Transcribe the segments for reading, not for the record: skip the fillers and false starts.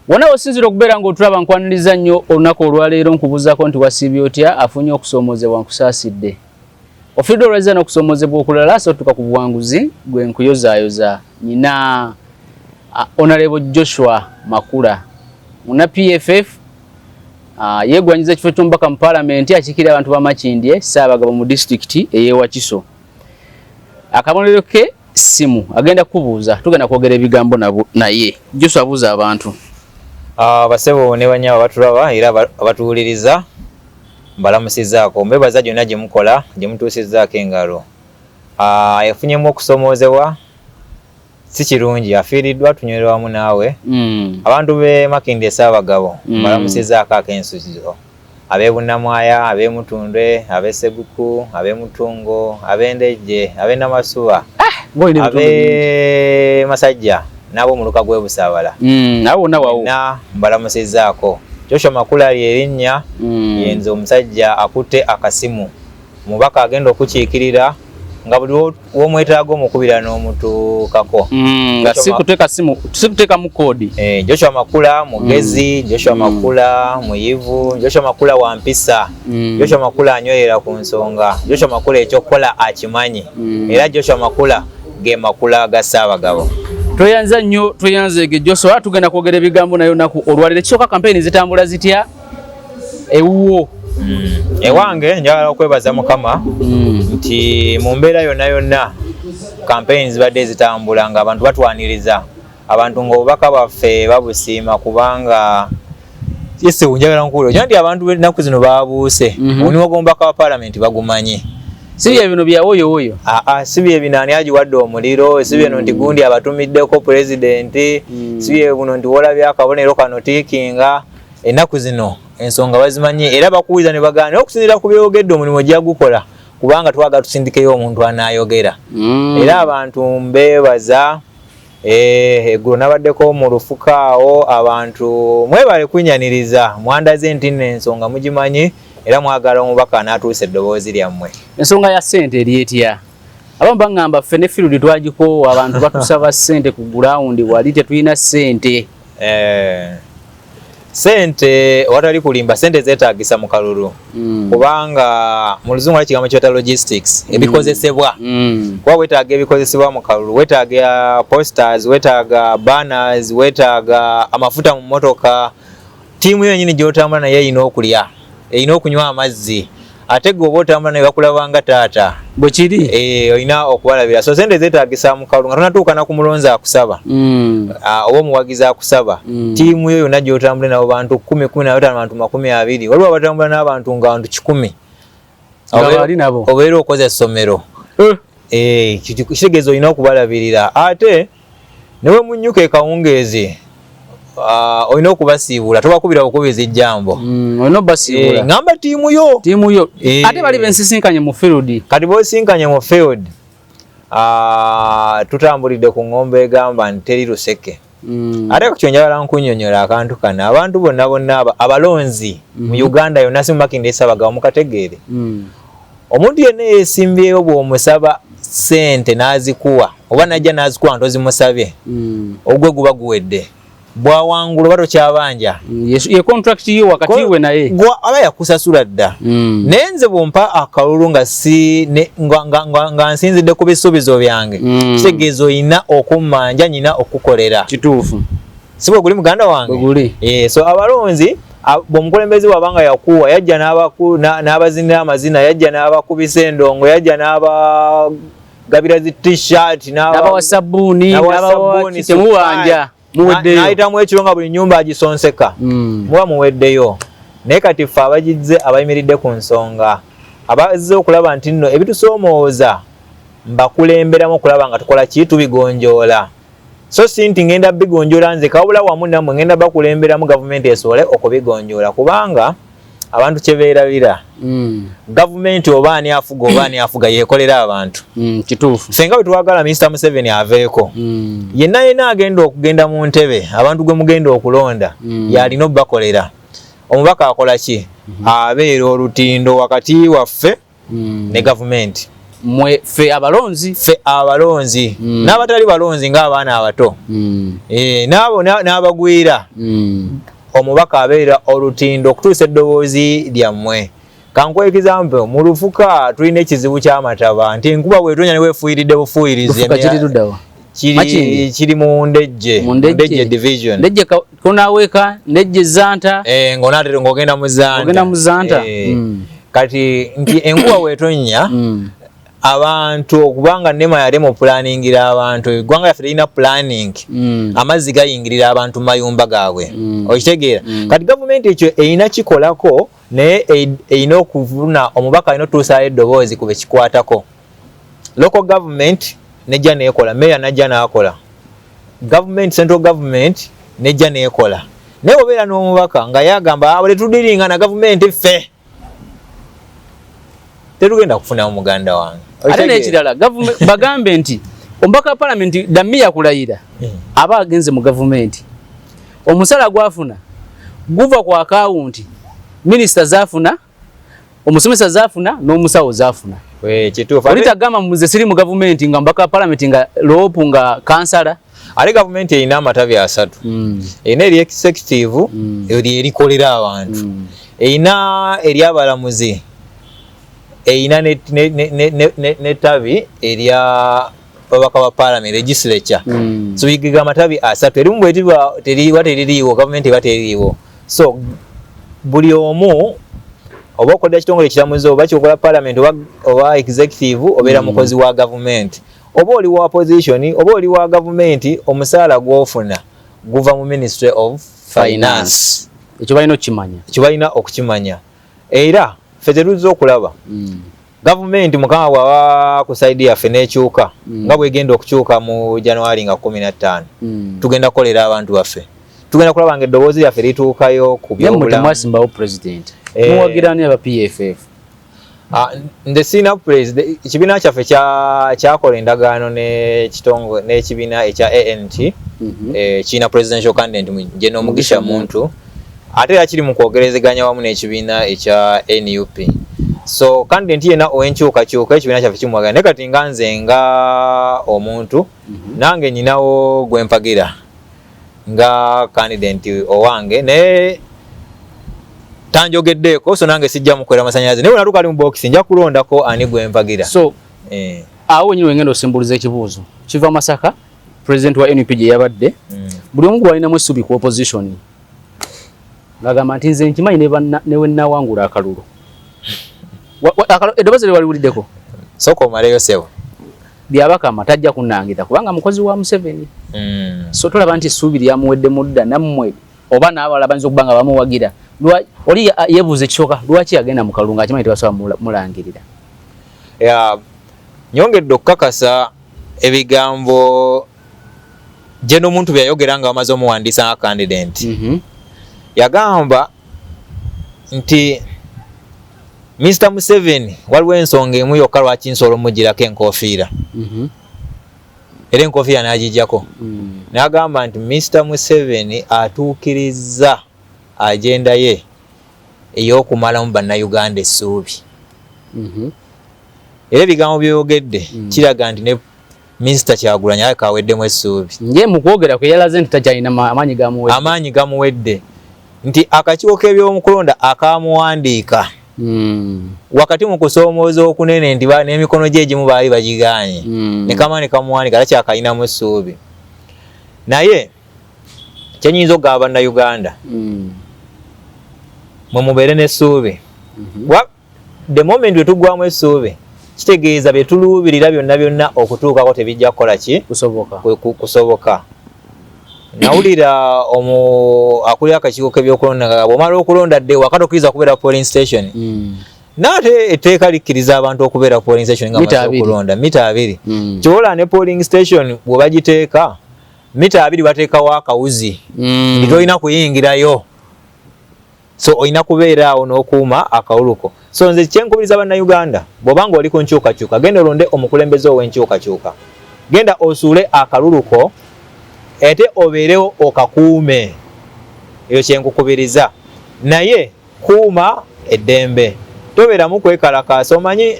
Wona osinzira okubeera ng'otulaba nkwaniriza nnyo olunaku olwaleero nkubuuzaako nti wasiibye otya afunye okusoomoozebwa nkusaasidde. Ofiiridde olwazza n'okusoomoozebwa okulala so tuka ku buwanguzi gwe nkuyozaayoza. Nyina Honorable Joshua Makula muna PFF yeegwanyiza ekifo ky'omubaka mu Paalamenti akiikirira abantu ba Makindye Ssaabagabo mu disitulikiti ey'e Wakiso. Akabonero ke simu agenda kubuuza tugenda kwogera ebigambo naye. Joshua abuuza abantu. Basebo ne banyaba batulaba era abatuwuliriza mbalamusizaako mbebaza gyonna gye mukola gye mutuusizzaako engalo. Yafunyemu okusoomoozebwa si kirungi afiiriddwa tunywerera wamu naawe. Abantu b'e Makindye Ssaabagabo mbalamusizaako ak'ensuzo. Ab'e Bunnamwaya, ab'e Mutundwe, ab'e Seguku, ab'e Mutungo, ab'e Ndejje, ab'e Namasuba, ab'e Masajja nabo mu luka gw'e Busaabala. Nabo nawawo. Na mbalamusizaako. Joshua Makula ly'erinnya yenze omusajja akutte akasimu. Mubaka agenda okukiikirira nga buli w'omwetaaga omukubira n'omutuukako. Nga si kuteeka simu, si kuteeka mu koodi. Joshua Makula mugezi, Joshua Makula muyivu, Joshua Makula wampisa, Joshua Makula anywerera ku nsonga, Joshua Makula ekyokukola akimanyi, era Joshua Makula ge makula ga Ssaabagabo. Tweyanza nnyo, tweyanzege Joshua, tugenda kwogera ebigambo nayo naku olwaliro. Ekisooka kampeyini zitambula zitya? Ewuwo. Ewange njagala okwebaza Mukama nti mu mbeera yonna yonna kampeyini zibadde zitambula nga abantu batwaniriza abantu ng'obubaka bwaffe babusiima kubanga yese njagala nkubuulira nti abantu b'ennaku zino baabuuse omulimu gw'omubaka wa Paalamenti bagumanyi. Si bye bino bya woyo. Si bye bino ani agiwadde omuliro, si bye nti gundi abatumiddeko pulezidenti, si bye buno nti wolabye akabonero kano tiikinga. Ennaku zino ensonga bazimanyi era bakuwiza ne bagaana okusinziira ku byogedde omulimu gyagukola kubanga twaga tusindikeyo omuntu anaayogera. Era abantu mbeebaza eggulo nabaddeko mu lufukaawo abantu mwebale kunyaniriza mwandaze nti ensonga mugimanyi era mwagala omubaka anaatuusa eddoboozi lyammwe. Ensonga ya ssente eri etya? Abamu baŋŋamba ffe ne field twagikoowa abantu batusaba ssente ku gulawundi wali tetulina ssente. Sente watali kulimba sente zeetaagisa mu kalulu kubanga mu luzungu ali kigambo kyota logistics ebikozesebwa kuba weetaaga ebikozesebwa mu kalulu weetaaga posters weetaaga banners weetaaga amafuta mu motoka tiimu yennyini gy'otambula naye erina okulya erina okunywa amazzi ate gwe oba otambula naye bakulabanga taata bwe kiri olina okubalabira so sente zeetaagisa mu kalulu nga tonatuuka na ku mulonzi akusaba oba omuwagizi akusaba tiimu yo yonna gy'otambule nabo bantu 10, 15, bantu 20 waliwo abatambula n'abantu nga bantu 100 obeera okoze essomero kitegeeza olina okubalabirira ate newe munnyuka ekawungeezi olina okubasiibula tobakubira bukubiza ejjambo olina obbasiibula ngamba tiimu yo ate bali bensisinkanye mu field kati bosinkanye mu field tutambulidde ku ngombe egamba nti teri luseke ate ku kyonjagala nkunnyonnyola akantu kano abantu bonna abalonzi mu Uganda yonna si mu Makindye Ssaabagabo mukategeere omuntu yenna yeesimbyeyo bw'omusaba ssente n'azikuwa oba najja n'azikuwa ntozimusabye ogwe guba guwedde bwawangula oba tokyabanja ye contract yo wakati we naye aba yakusasula dda naye nze bwompa akalulu nga nsinzidde ku bisuubizo byange kitegeeza olina okummanja nyina okukolera kituufu si bwe guli muganda wange so abalonzi bw'omukulembeze bw'abanga yakuwa yajja n'abazinira amazina yajja n'abakubisa endongo yajja n'abagabira zi t-shirt n'abawa sabbuuni n'abawa temuwanja n'ayitamu ekiro nga buli nnyumba agisonseka muba muweddeyo naye kati ffe abagizze abayimiridde ku nsonga abazze okulaba nti nno ebitusoomooza mbakulemberamu okulaba nga tukola ki tubigonjoola so si nti ngenda bigonjoola nze kawula wamu nammwe ngenda bakulemberamu gavumenti esobole okubigonjoola kubanga abantu kyebeerabira gavumenti oba ani afuga yeekolera abantu kituufu fenga bwe twagala Mr. Museveni aveeko yenna agenda okugenda mu ntebe abantu gwe mugenda okulonda yalina obbakolera omubaka akola ki abeera olutindo wakati waffe ne gavumenti mwe fe abalonzi n'abatali balonzi ng'abaana abato n'abo n'abagwira omubaka abeera olutindo okutuusa eddoboozi lyammwe. Kankuwa example, mu Lufuka tulina ekizibu ky'amataba nti enkuba bw'etonya ne weefuyiridde bufuuyirizi kiri mu Ndejje division. Ndejje Konaweeka, Ndejje Zanta. Ng'onaatera ng'ogenda mu Zanta. Kati nti enkuba bw'etonya abantu okubanga NEMA yali mu planningira abantu, eggwanga lyaffe lirina planning, amazzi gayingirira abantu mu mayumba gaabwe. Okitegeera? Kati gavumenti ekyo erina kikolako naye erina okuvuna omubaka alina otuusaayo eddoboozi ku bekikwatako. Local government nejja neekola, mayor najja n'akola, government, central government nejja neekola. Naye obeera n'omubaka nga yagamba bwe tudiringa na gavumenti ffe tetugenda kufuna muganda wange. Ate n'ekirala bagambe nti omubaka wa palamenti dammi yakulayira aba agenze mu gavumenti, omusala gwafuna guva ku akawunti minisita zafuna, omusomesa zafuna, n'omusawo zafuna. Olitagamba muze siri mu gavumenti nga mbaka palamenti nga loopu nga kansala. Ale gavumenti erina amatabi asatu. Erina eri executive erikolera abantu, erina eri abalamuzi, erina n'ettabi erya babaka ba parliament legislature. So bigiga amatabi asatu. Erimu bwe teririiwo gavumenti eba teririiwo. So buli omu oba okola ekitongole ekiramuzi oba kyokola parliament oba executive obeera mukozi wa gavumenti, oba oli wa opposition oba oli wa gavumenti, omusaala gw'ofuna guva mu Ministry of Finance. Ekyo balina okukimanya. Era ffe tetuzza okulaba gavumenti mukama bw'aba ku saidi yaffe n'ekyuka nga bw'egenda okukyuka mu January nga 15 tugenda kukolera abantu baffe, tugenda kulaba nga eddoboozi lyaffe lituukayo ku byobulamu. Mwasimbawo president muwagirani aba PFF. Nze sina president. Ekibiina kyaffe kyakola endagaano n'ekibiina ekya ANT kiina presidential candidate nje n'Omugisha Muntu, ate era kiri mu kwogerezeganya wamu n'ekibiina ekya NUP. So candidate yena owenkyukakyuka ekibiina kyaffe kimuwagala. Ne kati nga nze nga omuntu nange nyinawo gwe mpagira nga candidate owange, naye tanjogeddeeko, so nange sijja mukwera amasannyalaze. Naye natuuka ali mu box nja kulondako ani gwe mpagira. So awo nyine wengenda osimbuliza ekibuuzo kiva Masaka, president wa NUP gye yabadde, buli omu gwalinamu essuubi ku opposition ng'agamba nti nze nkimanyi ne wennawangula akalulu. Eddoboozi lye waliwuliddeko? Sooka omaleyo sebo. Byabakama tajja kunnangira kubanga mukozi wa Museveni. So tolaba nti essuubi lyamuwedde mudda nammwe oba n'abalala bayinza okuba nga bamuwagira. Oli yeebuuza ekisooka lwaki yagenda mu kalulu ng'akimanyi tebasobola mulangirira. Nyongedde okukakasa ebigambo gye n'omuntu bye yayogera nga bamaze omuwandiisa nga candidate. Yagamba nti Mr. Museveni waliwo ensonga emu yokka lwaki nsobola omugirako enkofiira. Era enkofiira n'agijjako. N'agamba nti Mr. Museveni atuukirizza agenda ye ey'okumalamu bannayuganda essuubi. Era ebigambo by'oyogedde kiraga nti ne Mr. Kyagulanyi aleka aweddemu essuubi. Ye mu kwogera kwe yalaze nti takyalina amaanyi gamuwedde nti akakiiko k'ebyomukulonda akamuwandiika wakati mu kusoomooza okunene nti n'emikono gye egimu baali bagiganye ne kamaani kamuwandiika takyakayinamu essuubi. Naye kyenyinza okugamba bannayuganda mwe mubeere n'essuubi. The moment we tugwamu essuubi kitegeeza bye tuluubirira byonna okutuukako tebijja kukola ki? Kusoboka. Nawulira akulira akakiiko k'ebyokulonda bw'omala okulonda dde wakati okkiriza kubeera polling station. N'ate etteeka likkiriza abantu okubeera polling station nga bamaze okulonda mita 2. Kyola ne polling station bwe bagiteeka mita 2 bateekawo akawuzi nti tolina kuyingirayo. So olina kubeera awo n'okuuma akawuluko. So nze kyenkubiriza bannayuganda bw'obanga oli ku nkyukakyuka genda olonde omukulembeze ow'enkyukakyuka, genda osuule akaluluko ate obeerewo okakuume. Ekyo kyenkukubiriza. Naye kuuma eddembe, tobeeramu kwekalakaasa. Omanyi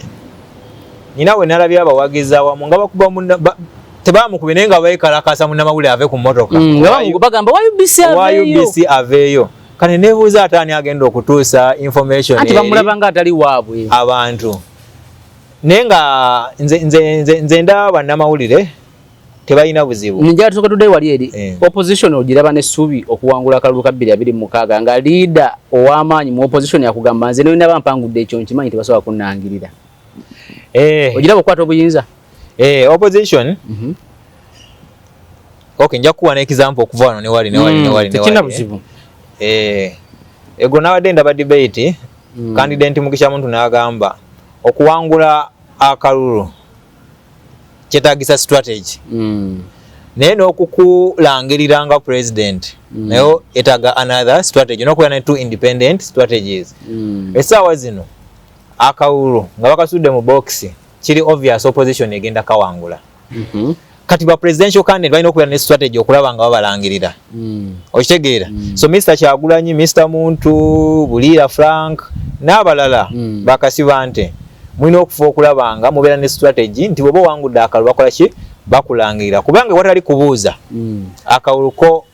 nina we nalabye abawagizi awamu nga bakuba tebamukubye naye nga beekalakasa munnamawulire ave ku mmotoka bagamba UBC aveeyo kane neebuuza ate ani agenda okutuusa information anti bamulaba nga atali waabwe abantu naye nga nze ndaba bannamawulire tebalina buzibu njagala tusooka tudde wali eri opposition ogiraba n'essuubi okuwangula akalulu ka 2026 nga liida ow'amaanyi mu opposition yakugamba nze nayo naba mpangudde ekyo nkimanyi tebasobola kunnangirira ogiraba okukwata obuyinza opposition okay nja kuwa n'example okuva wano newali tekina buzibu ego nawadde ndaba debate candidate Mugisha Muntu n'agamba okuwangula akalulu kyetaagisa strategy naye n'okukulangirira nga president nayo etaaga another strategy n'okubeera ne two independent strategies essaawa zino akalulu nga bakasudde mu box kiri obvious opposition egenda kawangula kati ba presidential candidate balina okubeera ne strategy okulaba nga babalangirira okitegeera so Mr. Kyagulanyi, Mr. Muntu, Bulira Frank n'abalala bakasiba nte mulina okufa okulaba nga mubeera ne strategy nti bwe bawangudde akalulu bakola ki bakulangirira kubanga watali kubuuza akawuluko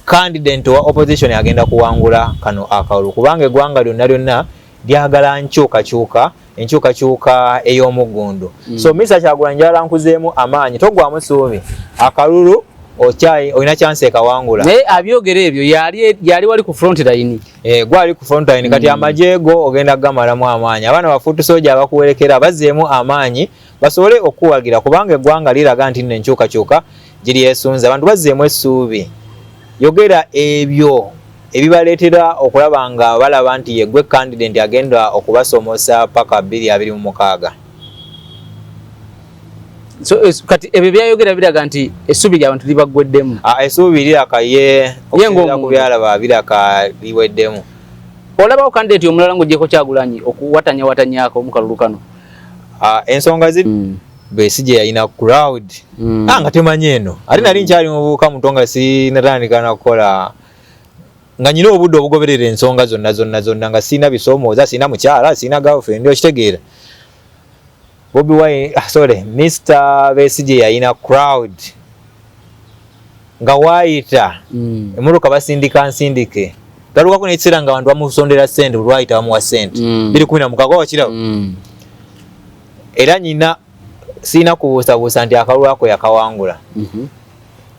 candidate wa opposition agenda kuwangula kano akalulu kubanga eggwanga lyonna lyagala enkyukakyuka ey'omuggundu so Mr. Kyagulanyi njagala nkuzeemu amaanyi togwamu ssuubi akalulu olina chance ekawangula naye abyogera ebyo yali wali ku front line gwali ku front line kati amajeego ogenda gamalamu amaanyi abaana bafuutu soja abakuwerekera bazeemu amaanyi basobole okuwagira kubanga eggwanga liraga nti nno enkyukakyuka giri yeesunza abantu bazeemu essuubi yogera ebyo ebibaleetera okulaba nga balaba nti yeggwe candidate agenda okubasomosa paka 2026 so kati ebyo byayogera biraga nti essuubi ly'abantu libagweddemu essuubi lirakaye okusinziira ku byalaba biraka liweddemu olabawo candidate omulala ng'ogyeko Kyagulanyi okuwatanyawatanyaako mu kalulu kano ensonga Besigye yalina crowd nga temanyi eno ate nali nkyali mubuuka muto nga sinatandika nakukola nga nyina obudde obugoberera ensonga zonna nga sina bisoomooza sina mukyala sina girlfriend okitegeera Bobi Wine Mr. Besigye yalina crowd nga waayita emmotoka basindika nsindike galukako n'ekiseera nga abantu bamusondera ssente olwayita bamuwa ssente 2016 wakiraba era nyina sina kubuusabuusa nti akalulu ako yakawangula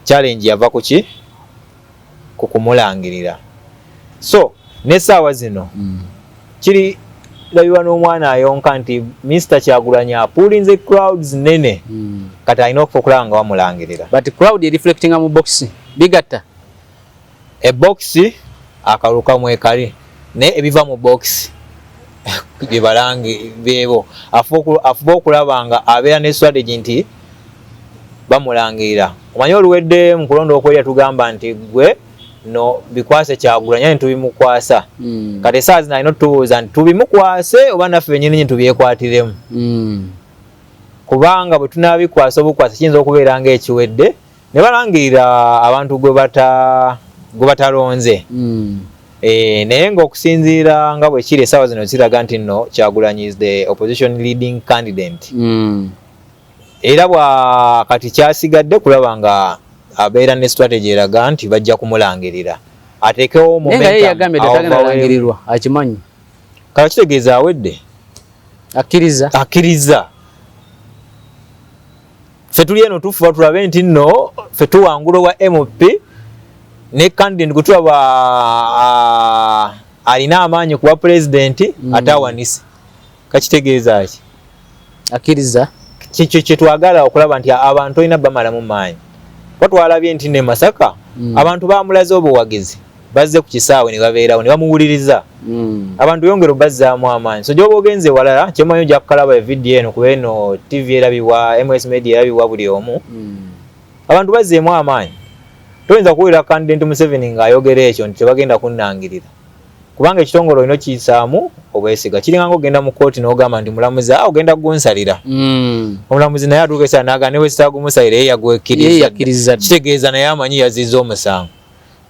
challenge yava kuki ku kumulangirira so n'essaawa zino kiri labibwa n'omwana ayonka nti Mr. Kyagulanyi apuulinze crowds nene kati alina okufa okulaba nga bamulangirira but crowd reflecting mu box bigatta box akalulu kamwe kali naye ebiva mu box byebalangi bebo afuba okulaba nga abeera ne strategy nti bamulangirira omanyi oluwedde mu kulonda okwerya tugamba nti gwe no bikwase Kyagulanyi tubimukwasa kati saa zino alina otubuuza nti tubimukwase oba naffe bennyini tubyekwatiremu kubanga bwe tunaabikwasa obukwasa kiyinza okubeera ng'ekiwedde ne balangirira abantu gwe batalonze naye ng'okusinziira nga bwe kiri essaawa zino ziraga nti nno Kyagulanyi is the opposition leading candidate era kati kyasigadde kulaba nga abeera ne strategy eraga nti bajja kumulangirira ateekewo momentum akimanyi kala kitegeeza awedde akkiriza ffe tuli eno tufuba tulabe nti nno ffe tuwangula wa MP ne candidate kutulaba alina amaanyi kuba president ate awanise kakitegeeza ki akkiriza kyetwagala okulaba nti abantu olina bamalamu maanyi twalabye nti ne Masaka abantu bamulaze obuwagizi bazze ku kisaawe ne babeerawo ne bamuwuliriza abantu yongero bazzaamu amaanyi so gyoba ogenze walala kyemanyi ojja kukalaba evidiyo eno kuba eno TV erabibwa MS Media erabibwa buli omu abantu bazzeemu amaanyi toyinza kuwulira candidate Museveni ng'ayogera ekyo nti tebagenda kunnangirira kubanga ekitongole olina okiyisaamu obwesiga kiringa ng'ogenda mu kooti n'ogamba nti mulamuzi ogenda gunsalira omulamuzi naye atuuka essaawa n'agamba ne bwe sitaagumusalira ye yagwekkiriza kitegeeza naye amanyi yazizza omusango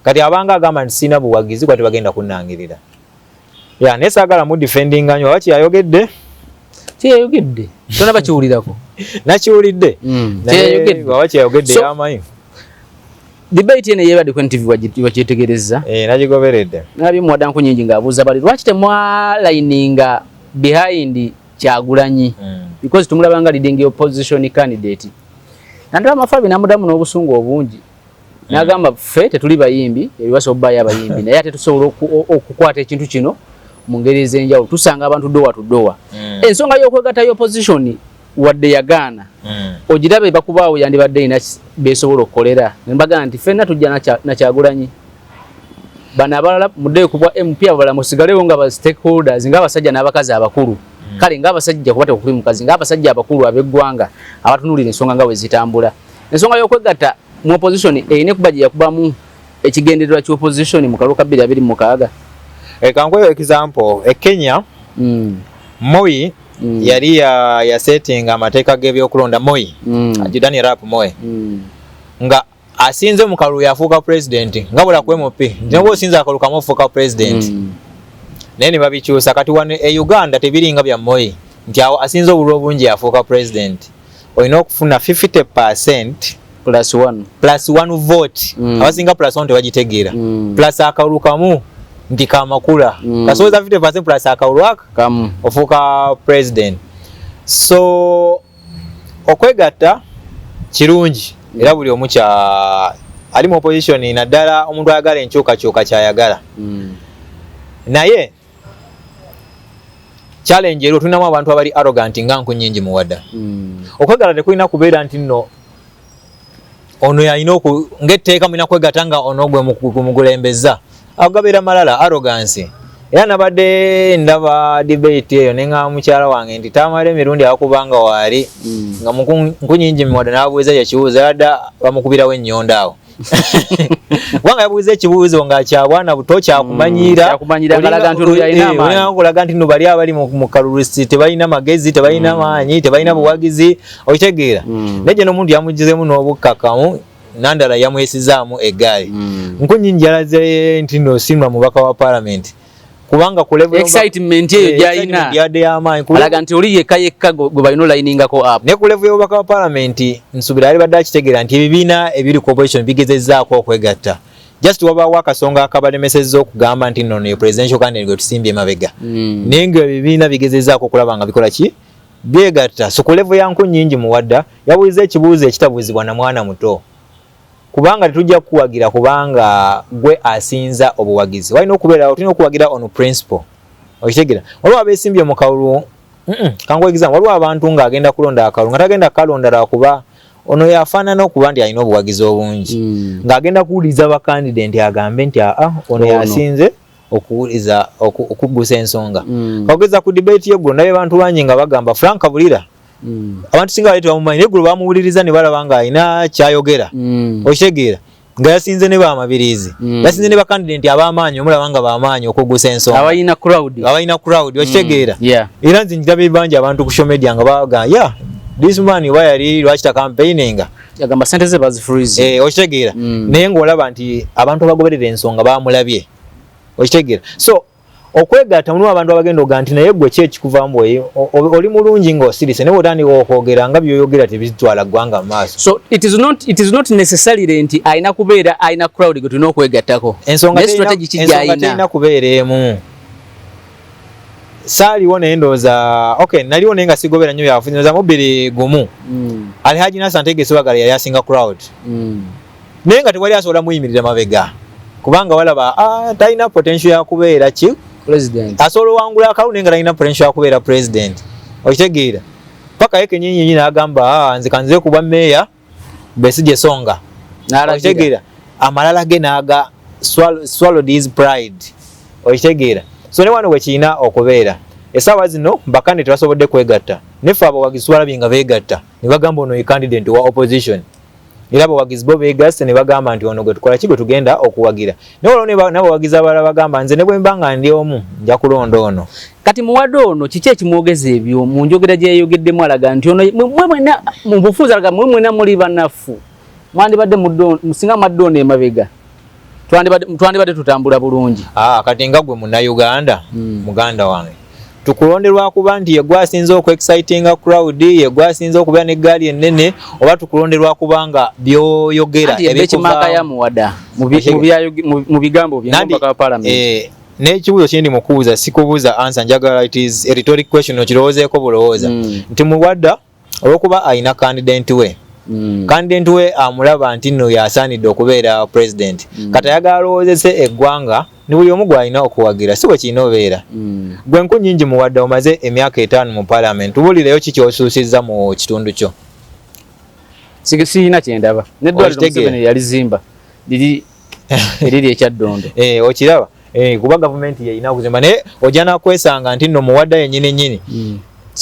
kati abanga agamba nti sina buwagizi kwa tebagenda kunnangirira naye saagala mu defendinga nnyo oba kyeyayogedde kyeyayogedde tona bakiwulirako nakiwulidde kyeyayogedde amayi debate ene yebadde ku NTV wakyetegereza nagigoberedde nabye muwadanku nyingi ng'abuuza bali lwaki temwalininga behind Kyagulanyi because tumulaba nga leading opposition candidate nandaba amafabi namudamu n'obusungu obungi n'agamba ffe tetuli bayimbi ebiwasa obbayo abayimbi naye ate tusobola okukwata ekintu kino mu ngeri ez'enjawulo tusanga abantu dowa ensonga y'okwegattayo opposition wadde yagaana ogirabe bakubaawo yandibadde ina besobola okukolera nembagana nti ffenna tujja na Kyagulanyi bano abalala muddeyo kubwa MP abalala musigalewo nga ba stakeholders ng'abasajja n'abakazi abakulu kale ng'abasajja kuba tekuli mukazi ng'abasajja abakulu ab'eggwanga abatunulira ensonga nga bwe zitambula ensonga y'okwegatta mu opposition eyina kuba gye yakubamu ekigendererwa ky'opposition mu kalulu ka 2026 kankweyo example Kenya Moi yali ya setting amateeka g'ebyokulonda Moi Ajidani Rap Moi nga asinze mu kalulu yafuuka president nga bula ku MOP nabo osinze akalulu kamu ofuuka president naye ne babikyusa kati wano Uganda tebiringa bya Moi nti awo asinze obululu obungi yafuuka president olina okufuna 50% plus one vote abasinga plus one tebagitegeera plus akalulu kamu nti kamakula kasoboza 50% plus akalulu kamu ofuuka president so okwegatta kirungi era buli omu ali mu opposition naddala omuntu ayagala enkyukakyuka kyayagala naye challenge ero tunamu abantu abali arrogant nga nku nyingi muwadda okwegala tekulina kubeera nti nno ono yalina ng'etteeka mulina kwegatta nga ono gwe mugulembeza agabeera malala arrogance era nabadde ndaba debate eyo nenga mukyala wange nti tamala emirundi abakubanga waali nga nku nyingi muwadda n'abuuza yekibuuzo yadda bamukubirawo ennyonda awo wanga yabuuza ekibuuzo nga kya bwana buto kyakumanyira kulaga nti no bali abali mu kalulusi tebalina magezi tebalina maanyi tebalina buwagizi okitegeera neje n'omuntu yamugizemu n'obukkakamu nandala yamwesizaamu eggaali nku nyingi yalaze nti no simba mubaka wa parliament kubanga ku level excitement eyo gyayina yadde y'amaanyi alaga nti oli yekka gwe balina olayiningako up ne ku level y'obubaka wa parliament nsubira ali badde akitegeera nti ebibiina ebiri ku opposition bigezezzaako okwegatta just wabaawo akasonga akabalemesezza okugamba nti nno ne presidential candidate gwe tusimbye emabega naye nga ebibiina bigezezzaako okulaba nga bikola ki byegatta so ku level ya nku nnyingi muwadda yabuuza ekibuuzo ekitabuuzibwa na mwana muto kubanga tetujja kuwagira kubanga gwe asinza obuwagizi walina okubeera tulina okuwagira on principle okitegeera waliwo abeesimbye mu kalulu kangu example waliwo abantu ng'agenda kulonda akalulu nga tagenda kalonda lwakuba ono yafaanana okuba nti alina obuwagizi obungi ng'agenda kuwuliriza bakandidenti agambe nti ono yasinze okuwuliza okuggusa ensonga kageza ku debate y'eggulo naye bantu bangi nga bagamba Frank Kabulira abantu singa baleeta bamumanyi naye eggulo bamuwuliriza ne balaba nga alina kyayogera okitegeera nga yasinze ne bamabirizi yasinze ne bakandidenti ab'amaanyi omulaba nga b'amaanyi okuggusa ensonga abalina crowd okitegeera era nze njiraba bangi abantu ku social media nga baga this man wayali lwakita campaigninga yagamba sente ze bazifreeze okitegeera naye ng'olaba nti abantu abagoberera ensonga bamulabye okitegeera so okwegatta mulimu abantu abagenda oga nti naye gwe kyekikuvaamu oli mulungi ng'osirise naye bw'otandika okwogera nga byoyogera tebitwala ggwanga mu maaso so it is not necessarily nti alina kubeera alina crowd gwe tulina okwegattako ensonga terina kubeera emu saaliwo naye ndowooza naliwo naye nga sigobera nnyo byafuzi ndowooza mubiri gumu Alhaji Nassan Tegese Wagala yali asinga crowd naye nga tewali asobola muyimirira mabega kubanga walaba talina potential ya kubeera ki president asobola wangula akalulu naye nga talina potential ya kubeera president okitegeera paka yeke nyinyi n'agamba nze kanze kuba meya Besigye Songa okitegeera amalala ge n'aga swallowed his pride okitegeera so ne wano wekirina okubeera essaawa zino bakandidate basobodde kwegatta neffe abawagizi twalabye nga beegatta ne bagamba ono ye candidate wa opposition era abawagizi bo beegasse ne bagamba nti ono gwe tukola ki gwe tugenda okuwagira naye olwo n'abawagizi abalala bagamba nze ne bwe mba nga ndi omu nja kulonda ono kati muwadde ono kiki ekimwogeza ebyo mu njogera gye yayogeddemu alaga nti ono mwe mwena mu bufuzi alaga mwe mwena muli bannaffu mwandibadde musinga mwadde ono emabega twandibadde tutambula bulungi kati nga gwe munnayuganda muganda wange tukulonderwa kuba nti yegwasinze exciting crowd yegwasinze okuba ne gali ennene oba tukulonderwa kubanga byoyogera ebikimaka ya muwada mu bigambo by'empaka parliament n'ekibuuzo kindi mukubuuza sikubuuza answer njagala it is a rhetoric question okirowoozeeko bulowooza nti muwadda olwokuba ayina candidate we candidate we amulaba nti nno yasaanidde okubeera president kati ayagala alowoozese eggwanga ni buli omu gwalina okuwagira si bwe kirina obeera gwe nku nnyingi muwadde omaze emyaka 5 mu parliament tubuulireyo ki kyosuusizza mu kitundu kyo sirina kyendaba neddwaliro Museveni yalizimba eriri ekyaddondo okiraba kuba gavumenti yeyina okuzimba naye ojja nakwesanga nti nno muwadde yennyini nnyini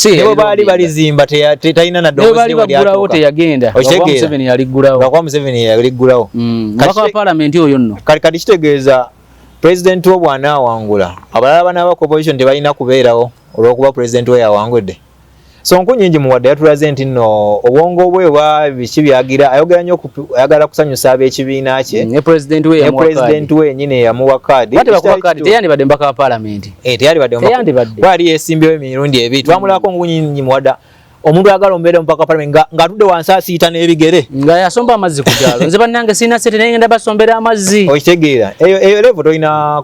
nebo baali balizimba talina naddobalibaggulawo teyagenda lwakuba Museveni yaliggulawo mubaka wa parliament oyo nno kati kitegeeza president wo bw'anaawangula abalala banaabaka opposition tebalina kubeerawo olw'okuba president we yawangudde so nku nnyingi muwadde yatulaze nti nno obwongo bwe oba biki byagira ayogera nnyo ayagala kusanyusa ab'ekibiina kye ne president we yennyini eyamuwa kaadi teyandibadde mbaka wa parliament waali yeesimbyewo emirundi ebiri twamulabako nku nnyingi muwadde omuntu ayagala omubeere mupaka parliament ng'atudde wansi asiita n'ebigere nga yasomba amazzi ku kyalo nze bannange sirina sente naye ngenda basombera amazzi okitegeera eyo level tolina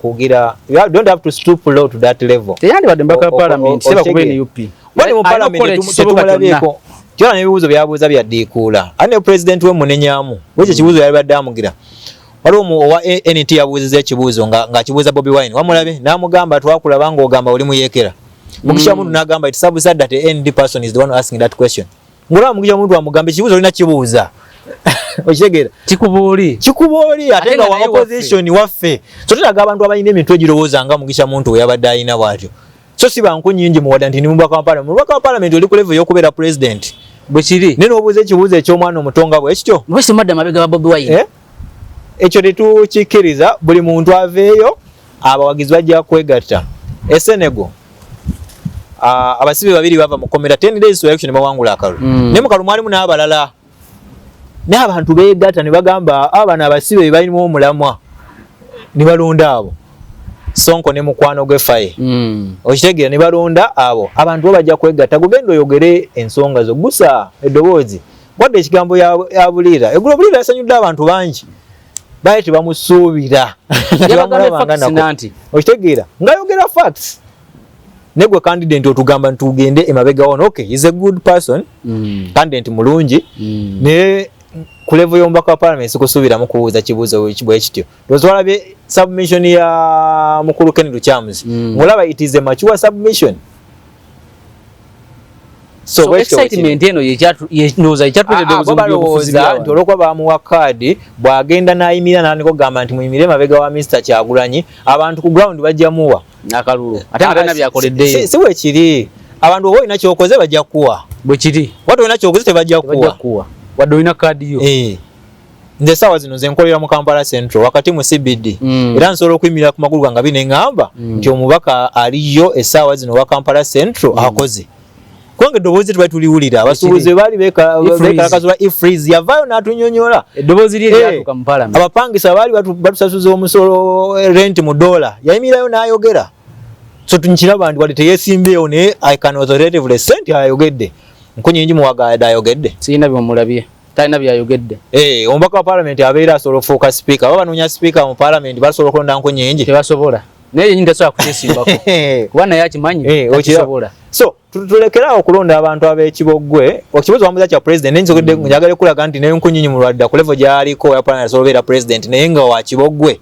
kugira you don't have to stoop low to that level teyandibadde mbaka wa parliament seba kuba NUP wali mu parliament tetumulabyeko kyona n'ebibuuzo byabuuza byaddiikuula ate ne president we munenyamu wekyo kibuuzo yalibadde amugira waliwo owa NT yabuuziza ekibuuzo ng'akibuuza Bobi Wine wamulabe n'amugamba twakulaba ng'ogamba oli muyeekera Mugisha muntu nagamba it sabu said that the person is the one asking that question ngura Mugisha muntu amugambe kibuuzo olina kibuuza okitegeera kikubooli ate nga wa opposition waffe so tulaga abantu abalina emitwe egirowooza nga Mugisha muntu we yabadde alina bwatyo so si banku nnyingi muwadde nti ni mubaka wa parliament oli ku level y'okubeera president bwe kiri nene obuuza ekibuuzo eky'omwana omutonga bwekityo bwesi madda mabega ba Bobi Wine ekyo tetukikkiriza buli muntu aveeyo abawagizi bajja kwegatta Senegal abasibe babiri bava mu komera 10 days to election bawangula akalu ne mu kalu mwalimu n'abalala n'abantu beegatta ne bagamba abana abasibe balimo omulamwa ne balonda abo Sonko ne mukwano gwe faye okitegeera ne balonda abo abantu bajja kwegatta gugenda oyogere ensonga zo gusa eddoboozi wadde ekigambo yabuliira eggulo buliira yasanyudde abantu bangi baye tebamusuubira okitegeera ngayogera facts negwe candidate otugamba ntugende emabega wono okay is a good person candidate mulungi ne ku level y'omubaka wa parliament sikusuubira mu kubuuza kibuuzo bwekityo tozwalabye submission ya mukulu Ken Lukyamzi ngolaba it is a mature submission so excitement eno yenoza ikyatulowooza nti olwokuba bamuwa kaadi bw'agenda n'ayimira n'aniko gamba nti muyimire emabega wa Mr. Kyagulanyi abantu ku ground bajja muwa nakalulu ate nga byakoleddeyo si bwe kiri abantu oba olina kyokoze bajja kuwa bwe kiri wadde olina kyokoze tebajja kuwa wadde olina kaadi yo nze saawa zino nze nkolera mu Kampala Central wakati mu CBD era nsobola okuyimirira ku magulu gange bine ngamba nti omubaka aliyo essaawa zino wa Kampala Central akoze kubanga eddoboozi twali tuliwulira abasuubuzi baali beekalakazula ifreeze yavaayo n'atunyonyola eddoboozi lye lyatuuka mu parliament abapangisa baali batusasuza omusolo rent mu $, yayimirayo n'ayogera so tunkiraba nti wadde teyeesimbyewo naye I can authoritatively senti ayogedde nkunyingi muwagada ayogedde sirina byomulabye talina byayogedde omubaka wa parliament abeera asobola okufuuka speaker aba banoonya speaker mu parliament basobola okulonda nkunyingi tebasobola naye yenyini tasobola kukyesimbako kuba naye akimanyi takisobola so tulekerawo okulonda abantu ab'ekiboggwe ekibuuzo wamuza kya president nenzogedde njagala kulaga nti naye nkunyinyi mulwadda ku level gy'aliko ya parliament asobola obeera president naye nga wa kiboggwe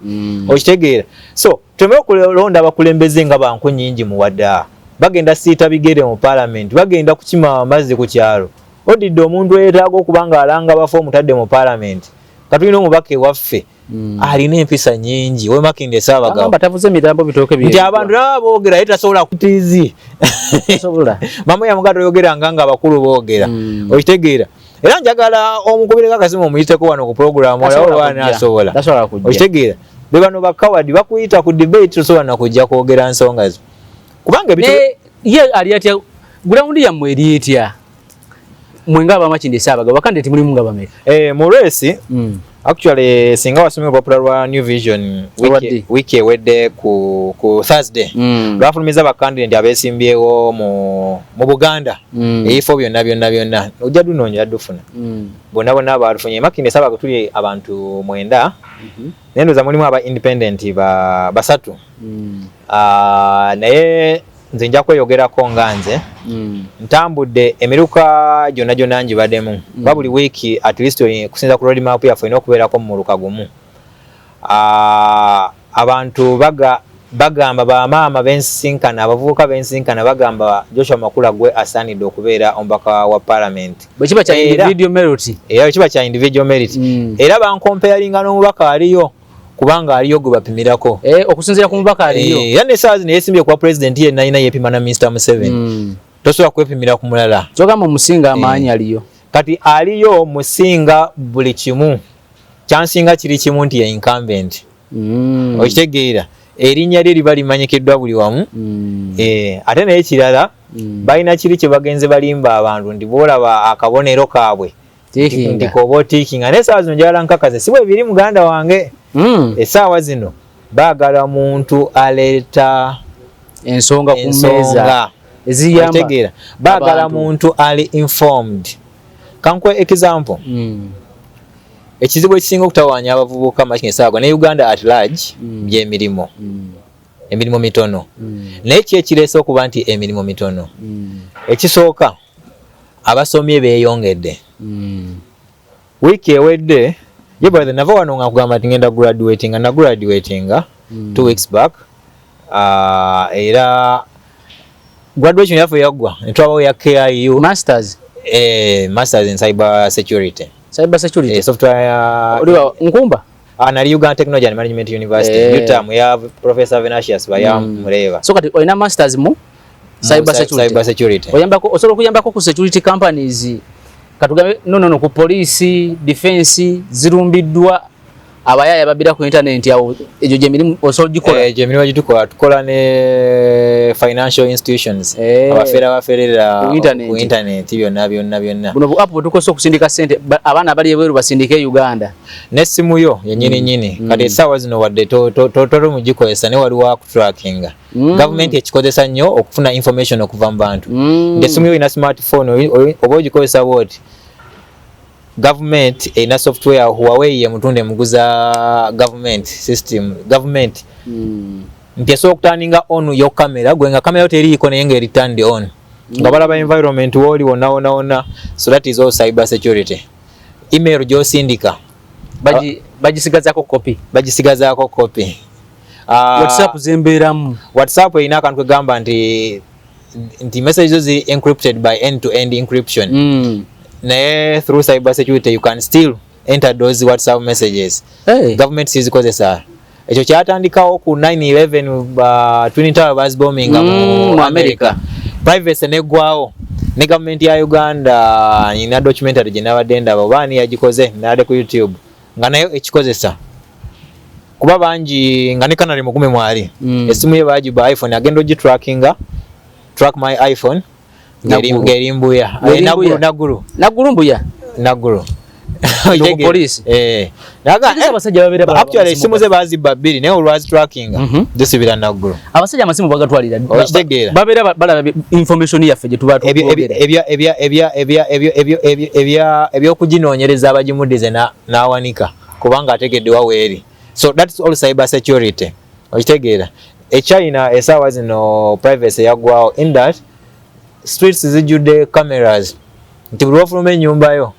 okitegeera so tumere okulonda abakulembeze nga bankunyingi muwadda bagenda siita bigere mu parliament bagenda kukima amazzi ku kyalo odidde omuntu eyeetaaga okuba nga alanga bafa omutadde mu parliament katulina omubaka ewaffe alina empisa nyingi Wemakinde Ssaabagabo tavuze emirambo bitooke nti abantu naba boogera ye tasobola kutiizi mamu yamugato yogeranga nga abakulu boogera okitegeera era njagala omukubireko akasimu omuyiteko wano ku programu olaba naasobola okitegeera be bano bakawadi bakuyita ku debate tosobola nakujja kwogera nsonga zo kubanga ye ali atya ground yammwe eri etya mwe nga Abamakinde Ssaabagabo bakande timulimu nga bameka mu race Actually singa wasomye popular wa New Vision wiki ewedde ku Thursday lwafulumiza abakandidate abesimbyewo mu Buganda ebifo byonna ojja dunoonya yaddufuna bonna abalufunye makinde saba kutuli abantu 9 nendoza mulimu aba independent basatu naye nze nja kweyogerako nga nze ntambudde emiruka gyonna njibaddemu buli weeki at least kusinza ku roadmap yaffe ina okubeerako mu muluka gumu abantu bagamba bamaama bensinkana abavubuka bensinkana bagamba Joshua Makula gwe asaanidde okubeera omubaka wa parliament bwekiba kya individual merit kiba kya individual merit era bankompayalinga n'omubaka aliyo kubanga aliyo gwe bapimirako okusinzira ku mubaka aliyo era n'essaawa zino yeesimbye kuba president ye nalina yeepima na Mr. Museveni tosobola kwepimira ku mulala kyogamba musinga amaanyi aliyo kati aliyo musinga buli kimu kyansinga kiri kimu nti ye incumbent okitegeera erinnya lye liba limanyikiddwa buli wamu ate naye kirala balina kiri kye bagenze balimba abantu nti boolaba akabonero kaabwe nti koba otiikinga naye essaawa zino njagala nkakaze si bwe biri muganda wange essaawa zino baagala muntu aleeta ensonga ku mmeeza eziyamba baagala muntu ali informed kankwe example ekizibu ekisinga okutawaanya abavubuka makinga essaawa ne Uganda at large by'emirimu emirimu mitono naye ki ekireese okuba nti emirimu mitono ekisooka abasomye beeyongedde wiiki ewedde ye brother nava wano nga kugamba nti ngenda graduatinga 2 weeks back era graduation yaffe yaggwa netwabawo ya KIU masters in cyber security software Nkumba nali Uganda Technology and Management University UTAM ya Professor Venatius Mureba so kati olina masters mu cyber security osobola okuyambako ku security companies katugambe no ku police defense zirumbiddwa abayaya babira ku internet yawo ejo gyemirimu osobola gikola gyemirimu gitukola tukola ne financial institutions abaferera ku internet byonna buno app tukoso okusindika sente abaana abali ebweru basindike Uganda nesimu yo yenyini kati essaawa zino wadde totoro mugikozesa ne waliwo ku tracking government ekikozesa nnyo okufuna information okuva mu bantu ngesimu yo ina smartphone oba ogikozesa bwoti government ina software Huawei ya mutunde muguza government system government mpyeso okutaninga on yo camera gwenga camera yote eri iko nenge returned on ngabalaba environment woli wona so that is all cyber security email jo sindika bagisigazako copy WhatsApp zemberamu WhatsApp ina akantu gamba nti messages are encrypted by end-to-end encryption naye through cyber security you can still enter those WhatsApp messages government sizikozesa ekyo kyatandikawo ku 9/11 Twin Towers bombing mu America privacy negwawo ne government ya Uganda ina documentary gyenabadde ndaba bani yagikoze nade ku YouTube nga nayo ekikozesa kuba bangi nga ne kanale mugume mwali esimu ye bagiba iPhone agenda ogitrackinga track my iPhone Ngerimbuya Naguru police abasajja babera actually simu ze bazibba bbiri naye olwazi tracking zisibira Naguru abasajja amasimu bagatwalira okitegeera babera balaba information yaffe gye tuba ebyokuginoonyereza abagimudize n'awanika kubanga ategedde waweeri so that's all cyber security okitegeera China essaawa zino privacy yaggwawo in that streets zijjudde cameras nti buli wafuluma ennyumba yo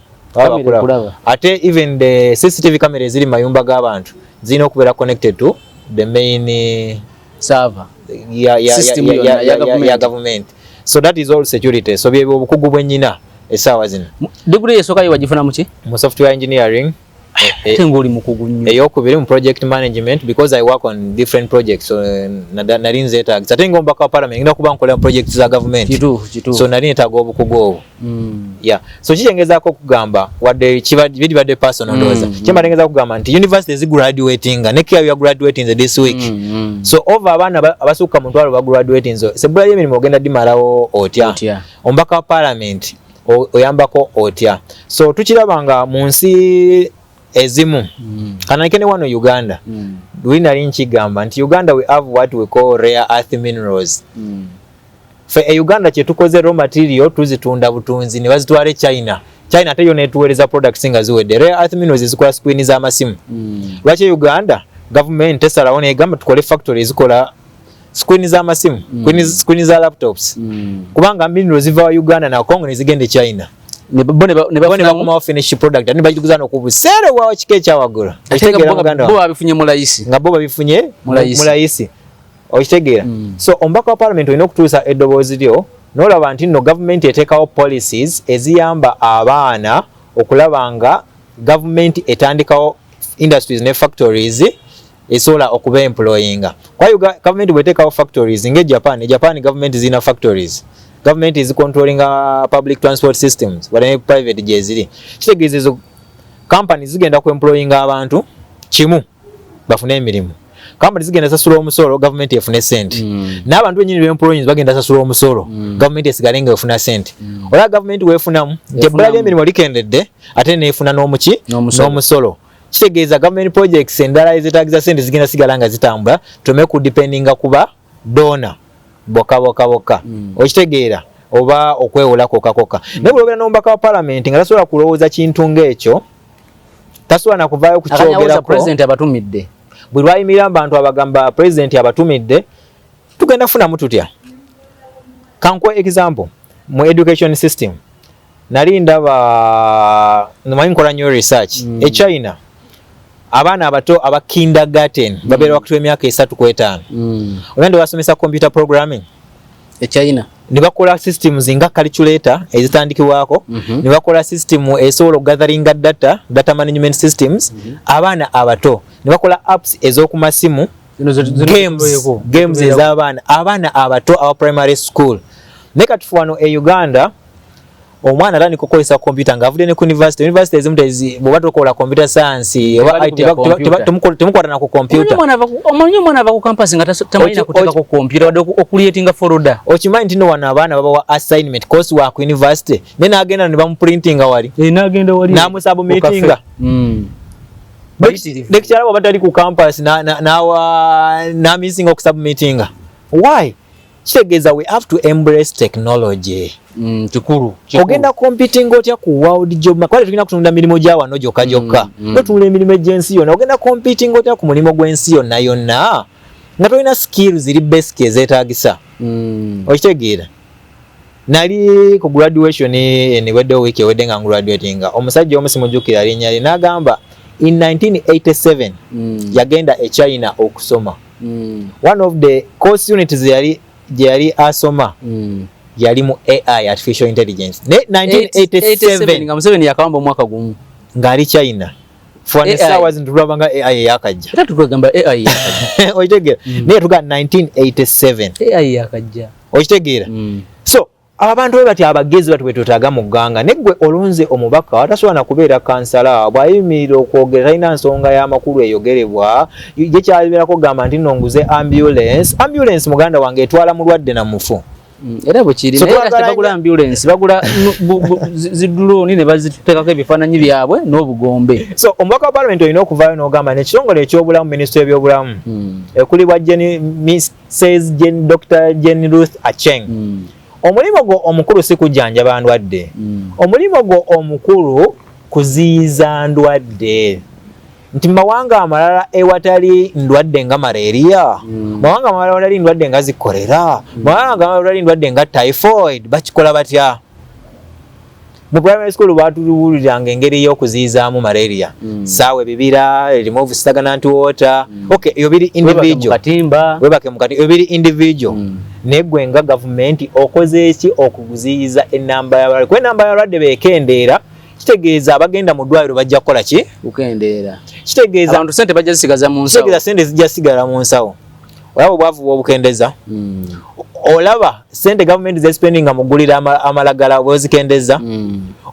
ate even the CCTV cameras ziri mayumba g'abantu zirina okubeera connected to the main server ya government so that is all security so byebyo obukugu bwennyina essaawa zino degree esooka yo wagifuna muki mu software engineering tengoli mukugu nnyo eyokubiri mu project management because I work on different projects so nali nzeetaaga ate ng'omubaka wa parliament ngenda kuba nkola projects za government so nali neetaaga obukugu obwo so kikyengezaako okugamba wadde bibadde personal ndowooza kyembatengeeza kugamba nti university zigraduatinga ne KIU ya graduating this week so over abaana abasukka mu ntwalo bagraduating sebbula y'emirimu ogenda dimalawo otya omubaka wa parliament oyambako otya so tukirabanga mu nsi ezimu kananike ne wano Uganda lulinali nkigamba nti Uganda we have what we call rare earth minerals fe Uganda kyetukoze raw material tuzitunda butunzi ne bazitwale China ate yo netuweereza products nga ziwedde rare earth minerals zikola screen z'amasimu lwaki Uganda government esalawo negamba tukole factories zikola screen z'amasimu screen za laptops kubanga minerals ziva wa Uganda na Congo ne zigende China ne bakuma finish product ani bajikuza no kubusere wa kike kyawagula bo abifunye mulayisi nga bo babifunye mulayisi okitegera so ombaka wa parliament olina okutuusa eddoboozi lyo n'olaba nti nno government eteekawo policies eziyamba abaana okulaba nga government etandikawo industries ne factories esobola okuba employinga kwa government bweteekawo factories nga Japan government zina factories government is controlling public transport systems wale private jezili kitegeeza ezo companies zigenda ku employing abantu kimu bafune emirimu companies zigenda sasula omusolo government efune sente n'abantu benyini be employees bagenda sasula omusolo government esigalenga efuna sente ola government wefunamu tebula by'emirimu likendedde ate neefuna n'omusolo kitegeeza government projects endala ezitaagiza sente zigenda sigala nga zitambula tome ku dependinga kuba donor boka okitegeera oba okwewola koka naye bulobera n'omubaka wa parliament nga tasobola kulowooza kintu ng'ekyo tasobola na kuvaayo ku kyogerako president abatumidde bwe lwayimirira abantu abagamba president abatumidde tugenda kufunamu tutya kankwe example mu education system nali ndaba nmanyi nkola nnyo research China abaana abato aba kindergarten babeera wakati w'emyaka 3 ku 5 ogenda basomesa computer programming China ne bakola systems nga calculator ezitandikibwako ne bakola system esobola gathering data management systems abaana abato ne bakola apps ez'okumasimu games ez'abaana abato aba primary school ne kati wano e Uganda omwana atandika okukozesa computer ng'avudde ne ku university ezimu bw'oba tokola computer science oba IT temukwatana ku computer omanyi omwana ava ku campus nga tamanyi nakuteeka ku computer wadde okuliyetinga folder okimanyi nti no wano abaana babawa assignment course work university ne n'agenda ne bamuprintinga wali n'amusubmitinga lecturer bw'aba tali ku campus n'amisinga okusubmitinga why kitegeeza we have to embrace technology kikuru ogenda competing otya ku world job makwale tulina kutunda milimo gya wano gyokka totula emirimu egy'ensi yonna ogenda competing otya ku mulimu gw'ensi yonna nga tolina skills ziri basic ezeetaagisa okitegeera nali ku graduation eniweddewo wiiki ewedde nga graduatinga omusajja omu simujjukira linnya lye n'agamba in 1987 yagenda e China okusoma one of the course units gye yali asoma yali mu AI artificial intelligence ne 1987 nga Museveni yakawamba omwaka gumu ng'ali China for the hours ntulabanga AI yakajja era tukagamba AI yakajja okitegeera naye tuga 1987 AI yakajja okitegeera so abantu bwe bati abagezi bati bwetutaaga mu gganga neggwe olonze omubaka atasobola na kubeera kansala bw'ayimirira okwogera talina nsonga y'amakulu eyogerebwa ye kyalibeerako gamba nti nonguze ambulance muganda wange etwala mulwadde na mufu era bwekiri naye ate bagula ambulance bagula ziduloni ne baziteekako ebifaananyi byabwe n'obugombe so omubaka wa parliament olina okuvaayo n'ogamba n'ekitongole ekyobulamu minisitule y'ebyobulamu ekulibwa Mrs. Dr. Jane Ruth Acheng omulimo gwo omukulu si kujjanjaba ndwadde omulimo gwo omukulu kuziyiza ndwadde nti mawanga amalala ewatali ndwadde nga malaria mawanga amalala ewatali ndwadde nga zikolera mawanga amalala ewatali ndwadde nga typhoid bakikola batya mu primary school batulubuuliranga engeri y'okuziyizaamu malaria saawa ebibira remove stagnant water okay eyo biri individual webake mu katimba eyo biri individual neggwe nga gavumenti okoze eki okuziyiza ennamba y'abalwadde kuba ennamba y'abalwadde beekendeera kitegeeza abagenda mu ddwaliro bajja kukola ki kukendeera kitegeeza abantu sente bajja zisigaza mu nsawo kitegeeza sente zijja sigala mu nsawo olaba obwavu bw'obukendeza olaba sente gavumenti zespendinga mu ggulira amalagala bwezikendeza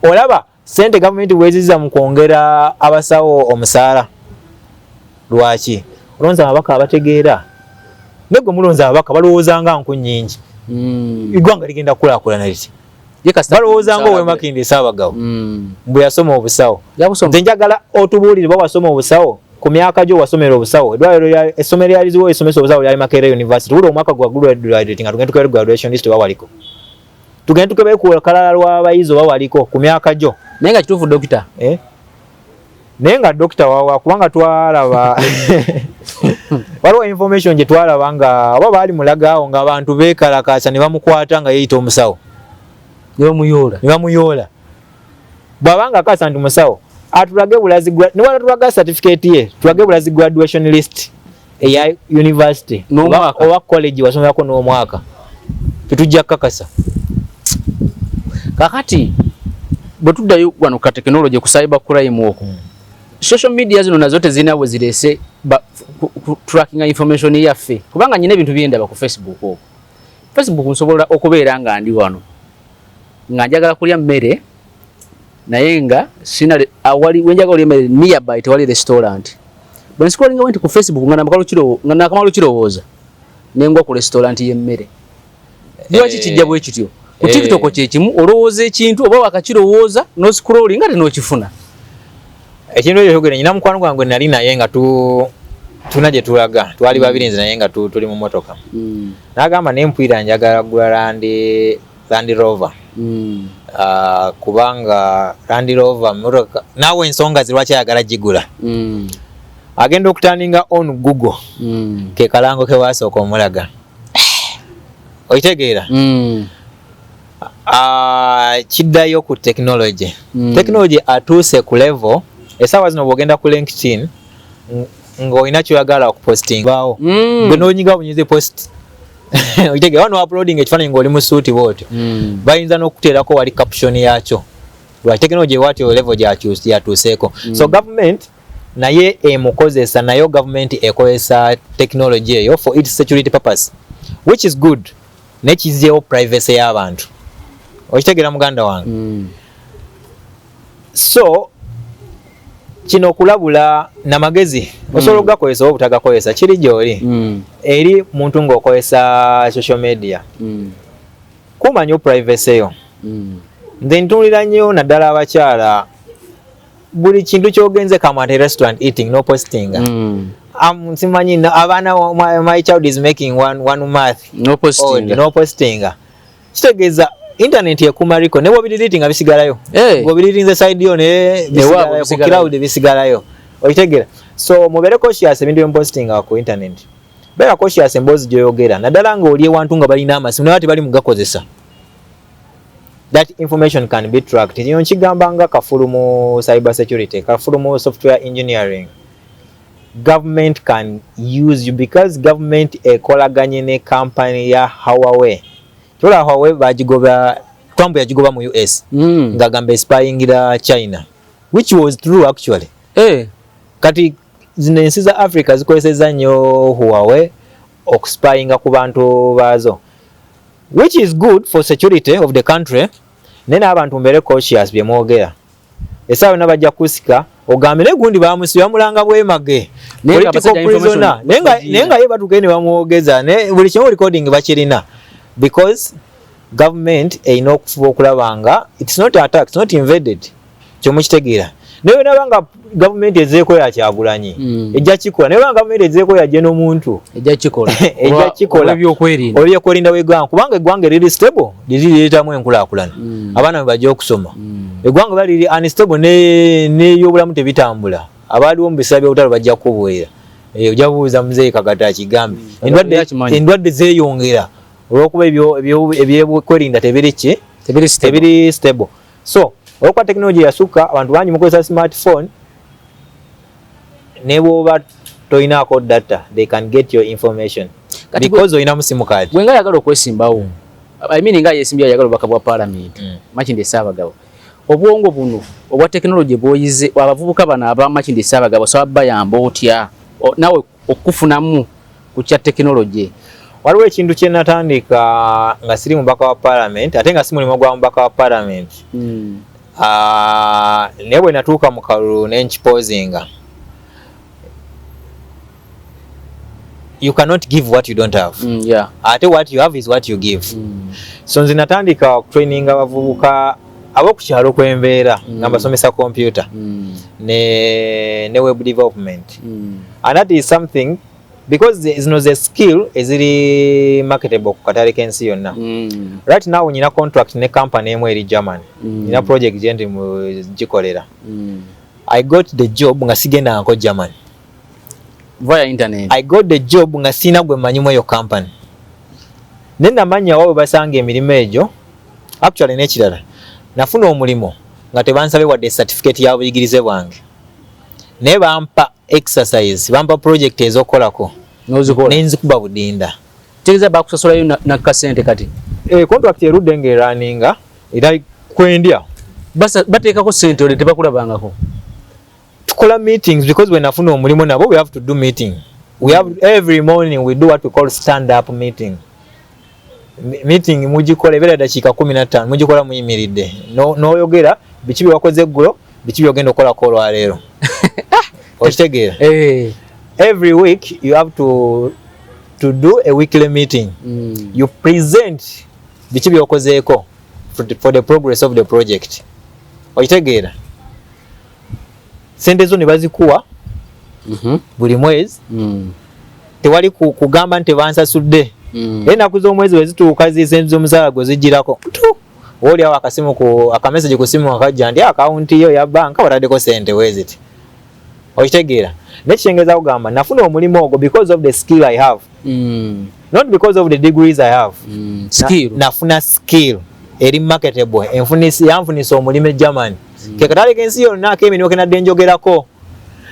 olaba sente gavumenti bweziza mu kwongera abasawo omusaala lwaki olonza ababaka abategeera neggwe mulonza ababaka balowooza nga nku nnyingi eggwanga ligenda kukulaakulana liti balowooza nga Owema Kindi Ssaabagabo bwe yasoma obusawo. Nze njagala otubuulire bwe wasoma obusawo ku myaka gyo wasomera obusawo. Essomero lyaliziwo esomesa obusawo lyali Makerere University. Buli omwaka gwa graduating nga tugenda tukebera graduation list waliko. Tugenda tukebera ku kalala lw'abayizi waliko ku myaka gyo. Naye nga kituufu dokita. Naye nga dokita wawa kubanga twalaba waliwo information gye twalaba nga oba baali mulagaawo ng'abantu beekalakaasa ne bamukwata nga yeeyita omusawo. Ne bamuyoola. Bw'abanga akaasa nti musawo atulage bulazi ne wala tulaga certificate ye tulage bulazi graduation list eya university owa college wasomerako n'omwaka tetujja kukakasa. Kakati bwe tuddayo wano ka technology ku cyber crime okwo social media zino nazo tezina bwe zirese tracking information yaffe kubanga nyine ebintu byendaba ku Facebook okwo. Facebook nsobola okubeera nga ndi wano nga njagala kulya mmere naye nga sina awali wenjaga oli mmere nearby tewali restaurant. Bwe scrolling went ku Facebook nga nakamalo kirowooza nengwa ku restaurant y'emmere. Lwaki kijja bwe kityo? Ku TikTok kyekimu olowooza ekintu oba wakakirowooza no scrolling nga tenokifuna. Ekintu ekyo kyogere nyina mukwano gwange nali naye nga tuna gye tulaga twali babiri nze naye nga tuli mu motoka. N'agamba n'empwira njagala gula Land Rover. Kubanga Land Rover motoka naawe ensonga zirwaki ayagala gigula. Agenda okutandinga on Google. Ke kalango ke wasooka omulaga. Oyitegeera? Kiddayo ku technology. Technology atuuse ku level esaawa zino bw'ogenda ku LinkedIn ng'olina kyoyagala okuposting bawo gwe n'onyiga bunyize post oyitegeera wano uploading ekifaananyi ng'oli mu suuti bw'otyo bayinza n'okuteerako wali caption yakyo lwa technology watyo level gyatuuseeko. So government naye emukozesa nayo government ekozesa technology eyo for its security purpose which is good nekizyewo privacy y'abantu. Okitegeera muganda wange. So kino okulabula namagezi osobola okugakozesa oba obutagakozesa kiri gy'oli eri muntu ng'okozesa social media kumanya privacy yo. Nze ntunulira nnyo naddala abakyala buli kintu ky'ogenze kamante restaurant eating no postinga. Simanyi abaana my child is making one math no postinga. Kitegeeza internet yekumariko ne bw'obidiritinga bisigalayo. Bw'obidiritinze side yo ne bisigalayo ku cloud bisigalayo. Oyitegeera? So mubeere cautious ebintu by'opostinga ku internet. Beera cautious emboozi gy'oyogera naddala ng'oli ewantu nga balina amasimu naye ate bali mugakozesa. That information can be tracked. Kino nkigamba nga kafulu mu cyber security, kafulu mu software engineering. Government can use you because government ekolaganye ne company ya Huawei. Tola Huawei bajigoba Trump yajigoba mu US nga gamba spyingira China which was true actually. Kati zino ensi za Africa zikozeseza nnyo Huawei okuspyinga ku bantu bazo which is good for security of the country. Nene abantu mbere cautious bye mwogera. Esaawe nabajja kusika ogambe ne gundi bamusiba mulanga bwemage political prisoner nenga ye batukene bamwogeza ne buli kimu recording bakirina because government erina okufuba okulabanga it's not attacked, it's not invaded. Kyomukitegeera naye nabanga government ezeeko ya Kyagulanyi ejja kikola naye banga government ezeeko ya jeno muntu ejja kikola ebyokwerinda w'eggwanga kubanga eggwanga riri stable lirireetamu enkulaakulana abaana bajja okusoma. Eggwanga bali liri unstable n'ebyobulamu tebitambula abaaliwo mu biseera by'obutale bajja kubuweera. Ojja buuza muzeeyi Kagata akigambe endwadde zeeyongera olw'okuba ebyokwerinda tebiri stable. So olwokuba technology yasukka abantu bangi mukozesa smartphone ne bw'oba toyinaako data they can get your information because oyina mu simu card. Bwenga yagala okwesimbawo nga yesimbya yagala obubaka bwa parliament Makindye Ssaabagabo obwongo buno obwa technology bwoyize abavubuka bano aba Makindye Ssaabagabo so bayamba otya nawe okufunamu ku kya technology. Waliwo ekintu kye natandika nga siri mubaka wa parliament ate nga si mulimu gwa mubaka wa parliament. Naye bwe natuuka mu kalulu ne nkipozinga you cannot give what you don't have. Yeah. Ate what you have is what you give. So nze natandika training abavubuka abokukyalo kwembeera nga basomesa computer ne web development. And that is something because there is no a skill eziri marketable ku katale kensi yonna. Right now nyina contract ne company emu eri German. Nyina project gyendi mu gikolera. I got the job nga sigenda nko German. Via internet. I got the job nga sina gwe manyi mweyo company. Nenda manya wawe basanga emirimu egyo. Actually nekirala. Nafuna omulimo nga tebansabe wadde certificate ya buyigirize bwange. Ne bampa exercise, bampa project ezokolako. Nozikola. Nenzikuba budinda. Tegeza bakusasula yo na kasente kati. Contract erudde ngeraninga era kwendya. Basa bateekako sente ole tebakulabangako. Tukola meetings because when nafuna omulimo nabo we have to do meeting. We have every morning we do what we call stand up meeting. Meeting mujikola ebera dakika 15 mujikola muyimiridde. No yogera bichi byakoze eggulo bichi byogenda okola ko lwaleero. Okitegera. Every week you have to do a weekly meeting. You present bichi byakozeeko for the progress of the project. Okitegera. Sente zo ne bazikuwa buli mwezi tewali kugamba nti bansasudde enaku z'omwezi wezituuka zisente z'omusaala gwe zijirako oli awo akasimu ku akamessage ku simu akajja ndi account yo ya banka wataddeko sente weziti. Okitegeera nekiyengeza kugamba nafuna omulimu ogwo because of the skill I have, not because of the degrees I have. Nafuna skill eri marketable yanfunisa omulimu e Germany. Kekatale kensi yonna ak'emirimu kenadde njogerako.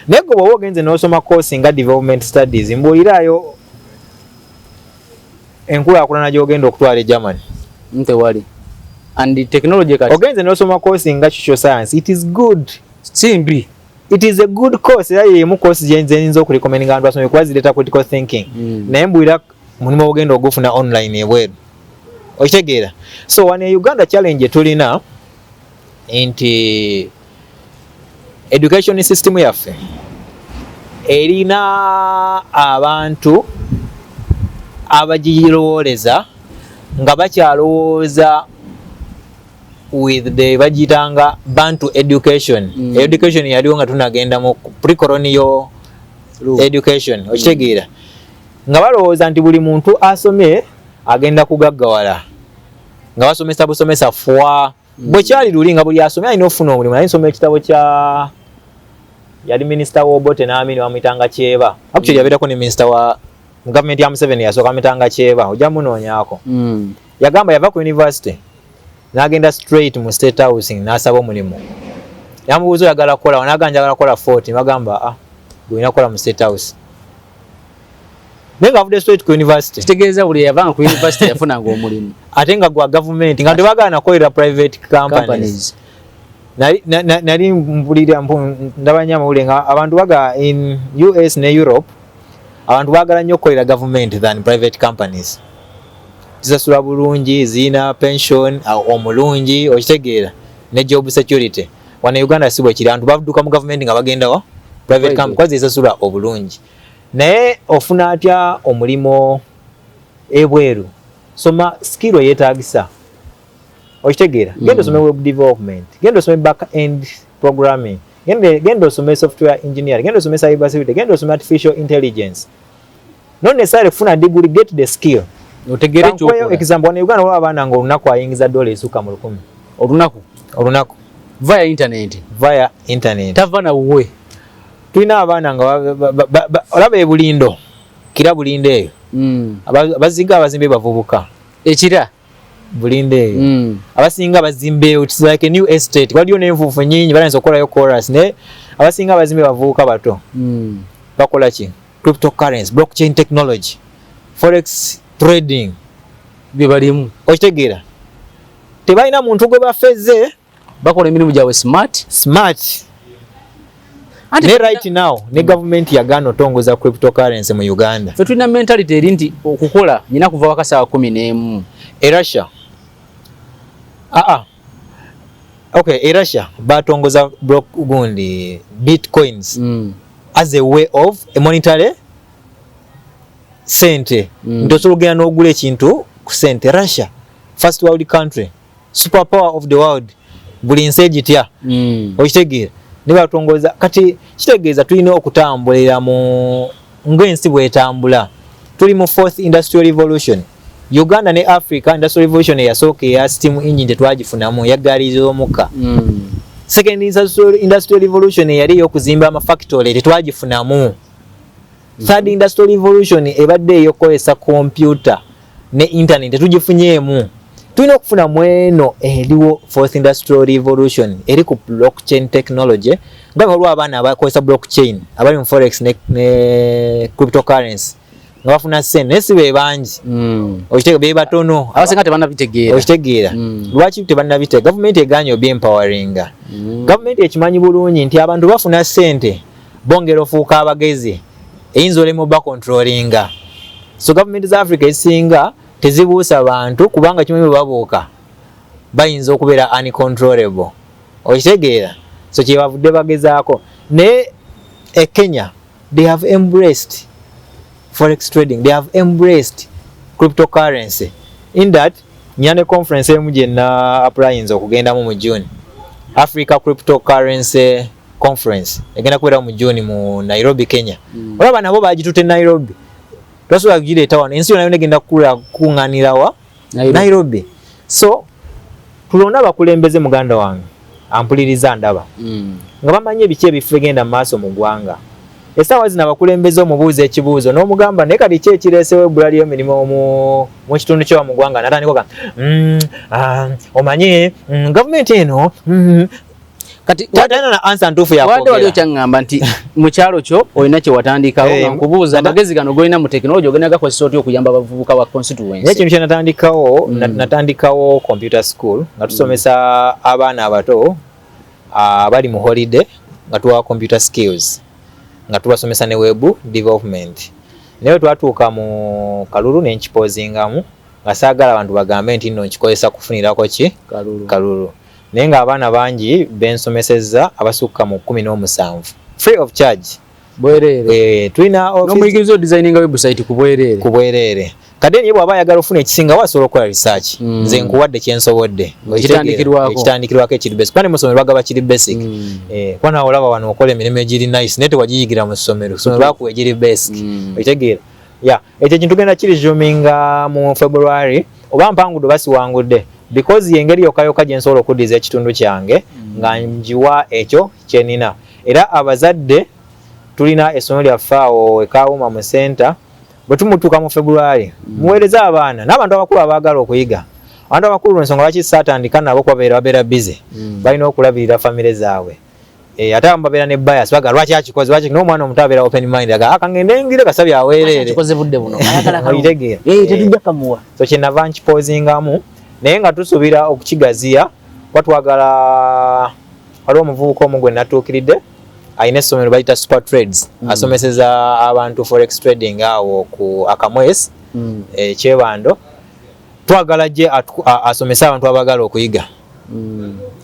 Naye gwe bw'oba ogenze n'osoma course nga development studies mbuulirayo enkulaakulana gy'ogenda okutwala e Germany. Ntewali. And the technology kati. Ogenze n'osoma course nga social science, it is good. Simbi. It is a good course. Era yemu course gyenze okurecommendinga abantu basome kuba zireeta critical thinking. Naye mbuulira mulimu ogenda ogufuna online ebweru. Okitegeera. So wano e Uganda challenge tulina nti education system yaffe erina abantu abagirowooleza nga bakyalowooza with the bagitanga Bantu education. Education yaliwo nga tunagenda mu pre-colonial education. Okitegeera nga balowooza nti buli muntu asome agenda kugaggawala nga basomesa busomesa fwa bwe kyali luli nga buli asome alina ofuna omulimu. Naye nsoma ekitabo kya yali minisita w'Obote n'amini wamuyitanga Kyeba. Actually yabeerako ne minisita wa government ya Museveni yasooka amuyitanga Kyeba. Ojja munoonyaako. Yagamba yava ku university n'agenda straight mu state housing n'asaba omulimu. Yamubuuza oyagala kukola n'agamba njagala kukola 40. Bagamba gwina kukola mu state house. Nenga avudde straight ku university. Kitegeeza buli yavanga ku university yafunanga omulimu. Ate nga gwa government nga tebagaana nakolera private companies. Nali mpulira ndabanya amawulire nga abantu baga in US ne Europe abantu bagala nnyo okukolera government than private companies. Zisasula bulungi, zina pension omulungi, okitegeera ne job security. Wano Uganda si bwe kiri, abantu baduka mu government nga bagenda wa private company kwa zisasula obulungi. Naye ofuna atya omulimo ebweru? Soma skill yetaagisa. Okitegeera genda osome web development, genda osome back end programming, genda osome software engineering, genda osome cyber security, genda osome artificial intelligence. Not necessarily kufuna degree, get the skill. Otegere kyokola. Example wano Uganda waliwo abaana nga olunaku ayingiza $1 esukka mu 100. Olunaku via internet. Tava na wuwe. Tulina abaana nga olaba ebulindo kira bulindo eyo abaziga abazimbe bavubuka ekira bulindo eyo abasinga bazimbe it's like a new estate waliyo n'envuufu nyingi balanze okolayo chorus ne abasinga abazimbe bavubuka bato bakola ki cryptocurrency, blockchain technology, forex trading bye balimu. Okitegeera tebalina muntu gwe bafeze bakola emirimu gyabwe smart. Ne right now ne government yagaana otongoza cryptocurrency mu Uganda. Fe tulina mentality eri nti okukola nyina kuva wakasaawa 11. Russia Russia batongoza block gundi bitcoins as a way of a monetary sente ntosobola ogenda n'ogula ekintu ku sente. Russia, first world country, super power of the world, buli nsi egitya okitegeera ne batongoza. Kati kitegeeza tulina okutambulira mu ng'ensi bwetambula. Tuli mu 4th industrial revolution. Uganda ne Africa industrial revolution eyasooka eya steam engine tetwagifunamu, ya gaali z'omukka. Second industrial revolution eyali ey'okuzimba amafactory tetwagifunamu. Third industrial revolution ebadde ey'okukozesa computer ne internet tetugifunyeemu. Tulina okufuna mweno eriwo 4th industrial revolution eri ku blockchain technology. Nga waliwo abaana abakozesa blockchain abali mu forex ne cryptocurrency nga bafuna sente naye si be bangi. Okitegeera be batono abasinga tebannabitegeera. Okitegeera lwaki tebannabitegeera? Gavumenti egaanye obi empoweringa. Gavumenti ekimanyi bulungi nti abantu bafuna sente bongera ofuuka abagezi, eyinza olema oba controllinga. So gavumenti za Africa ezisinga tezibuusa bantu kubanga kimanyi bwe babuuka bayinza okubeera uncontrollable. Okitegeera? So kyebavudde bagezaako. Ne Kenya, they have embraced forex trading, they have embraced cryptocurrency. In that nyane conference emu gyenna applyinza okugendamu mu June, Africa Cryptocurrency Conference egenda kubeera mu June mu Nairobi, Kenya. Olaba nabo bagitutte Nairobi, twasobola kugireeta wano, ensi yonna egenda kuŋŋaanira wa Nairobi. So tulonda abakulembeze muganda wange ampuliriza ndaba nga bamanyi ebiki ebifo egenda mu maaso mu ggwanga. Essaawa zino abakulembeze omubuuza ekibuuzo n'omugamba naye kati ki ekireesewo ebbula ly'emirimu mu kitundu ky'owa mu ggwanga, n'atandika omanyi gavumenti eno kati watana na answer ntuufu ya kwogera. Waliwo kyaŋŋamba nti mu kyalo kyo olina kye watandikawo nga nkubuuza amagezi gano g'olina mu tekinologi ogenda gakozesa otya okuyamba abavubuka ba constituency. Naye ekintu kye natandikawo computer school nga tusomesa abaana abato abali mu holiday nga tuwa computer skills nga tubasomesa ne web development. Naye twatuuka mu kalulu nenkipozingamu nga saagala abantu bagambe nti nno nkikozesa kufunirako ki kalulu. Naye nga abaana bangi bensomesezza abasukka mu 17 free of charge bwerere. Tulina n'omuyigiriza designing website ku bwerere. Kade niye bw'aba ayagala ofuna ekisinga wasobola okukola research. Nze nkuwadde kyensobodde ekitandikirwako ekiri basic. Kandi mu ssomero bagaba kiri basic. Kwana olaba wano okola emirimu egiri nice naye tewagiyigira mu ssomero. Ssomero bakuwa egiri basic. Okitegeera? Ekyo kintu tugenda kirizuminga mu February oba mpanguddwe basiwangudde because yengeri yokka gye nsobola okuddiza ekitundu kyange nga njiwa ekyo kyenina. Era abazadde tulina essomero lyaffe awo Ekaawuma mu center. Bwe tumutuuka mu February muweereza abaana n'abantu abakulu abaagala okuyiga. Abantu abakulu ensonga lwaki saatandika nabo kuba babeera busy, balina okulabirira famire zaabwe. Ate abamu babeera ne bias baga lwaki akikoze lwaki n'omwana omuto abeera open mind aga akangende ngire kasabye aweerere akikoze budde buno ayagala kalitegeera tetujja kamuwa. So kyenava nkipozingamu naye nga tusuubira okukigaziya kuba twagala. Waliwo omuvubuka omu gwe natuukiridde ayina essomero bayita Super Trades asomeseza abantu forex trading awo ku Akamwesi Kyebando. Twagala gye asomesa abantu abagala okuyiga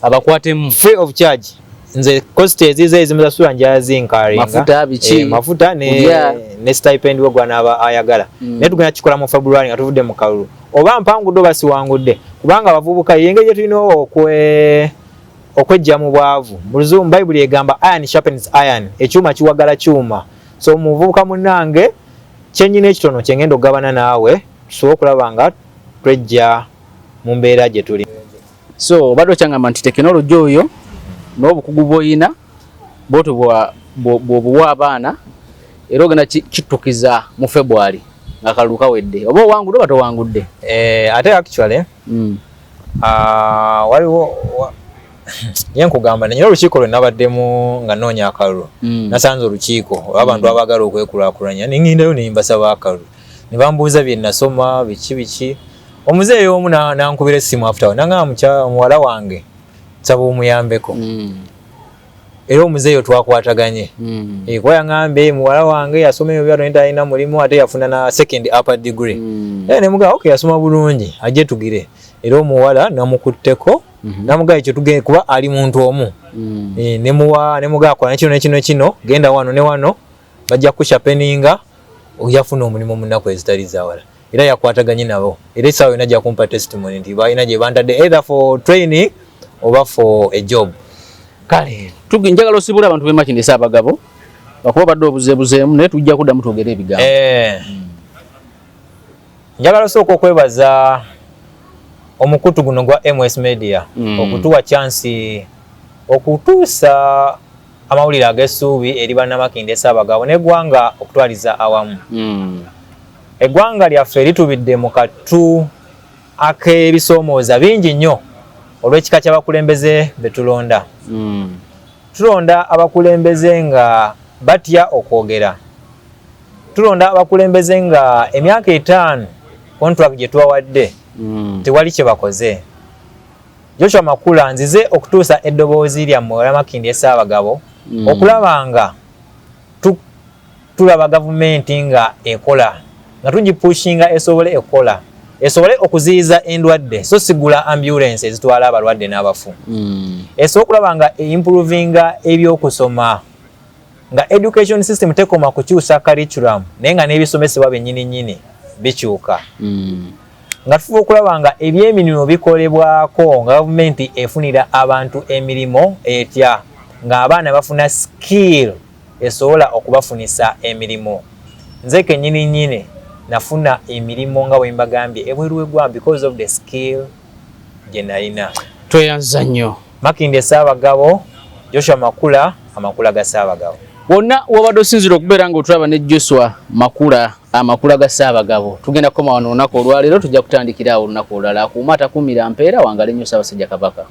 abakwatemu free of charge. Nze cost ezize ezimuzasula njazinkaringa mafuta ne stipend we gwana ayagala. Naye tugenda kikola mu February nga tuvudde mu kalulu oba mpangudde basiwangudde kubanga abavubuka yengeri tulina okwejja mu bwavu. Mu Luzungu Bayibuli egamba iron sharpens iron, ekyuma kiwagala kyuma. So muvubuka munnange kyennyina ekitono kyengenda okugabana naawe tusobola okulaba nga twejja mu mbeera gye tuli. So bado kyangamba nti tekinologi oyo n'obukugu bw'oyina bw'otyo bw'obuwa abaana era ogenda kitukiza mu February nga kalulu kawedde oba owangudde oba towangudde. Ate actually waliwo yenkugamba nenyina olukiiko lwe nabaddemu nga noonya akalulu nasanze olukiiko abantu abaagala okwekulaakulanya nengindayo nembasaba akalulu ne bambuuza bye nasoma biki omuzeeyi omu nankubira essimu after nangamba muwala wange nsaba omuyambeko. Era omuzeeyi twakwataganye kuba yaŋŋambe muwala wange yasoma ebyo byatto talina mulimu ate yafuna na second upper degree. Nemugamba okay yasoma bulungi ajje tugire. Era omuwala namukutteko namugaa ekyo tugende kuba ali muntu omu. Nemugaa kola nekino genda wano ne wano bajja kushapeninga yafuna omulimu mu nnaku ezitali zawala era yakwataganye nabo era essaawa yonna ajja kumpa testimony nti balina gye bantadde either for training oba for a job. Kale njagala osibula abantu b'Makindye Ssaabagabo bakuba badde obuzeebuzeemu naye tujja kuddamu twogere ebigambo. Njagala osooka okwebaza omukutu guno gwa MS Media okutuwa chance okutuusa amawulire ag'essuubi eri bannamakindye Ssaabagabo n'eggwanga okutwaliza awamu. Eggwanga lyaffe litubidde mu katu ak'ebisoomooza bingi nnyo olw'ekika ky'abakulembeze be tulonda. Tulonda abakulembeze nga batya okwogera. Tulonda abakulembeze nga emyaka 5 contract gye tubawadde tewali kye bakoze. Joshua Makula nzize okutuusa eddoboozi lyammwe Bannamakindye Ssaabagabo okulaba nga tulaba gavumenti nga ekola nga tugipushinga esobole okuziyiza endwadde so sigula ambulance ezitwala abalwadde n'abafu. Esobola okulaba nga improvinga ebyokusoma nga education system tekoma kukyusa curriculum naye nga n'ebisomesebwa bennyini bikyuka. Nga tufuba okulaba nga ebyemirimu bikolebwako nga gavumenti efunira abantu emirimu etya nga abaana bafuna skill esobola okubafunisa emirimu. Nze kennyini nafuna emirimu nga bwe mbagambye ebweru w'eggwanga because of the skill gye nalina. Tweyanza nnyo. Makindye Ssaabagabo, Joshua Makula, amakula ga Ssaabagabo. Wonna wabadde osinzira okubeera nga otulaba ne Joshua Makula, amakula ga Ssaabagabo. Tugenda kukoma wano olunaku olwaleero tujja kutandikira awo olunaku olulala. Akuuma atakuumira mpeera wangale nnyo Ssaabasajja Kabaka.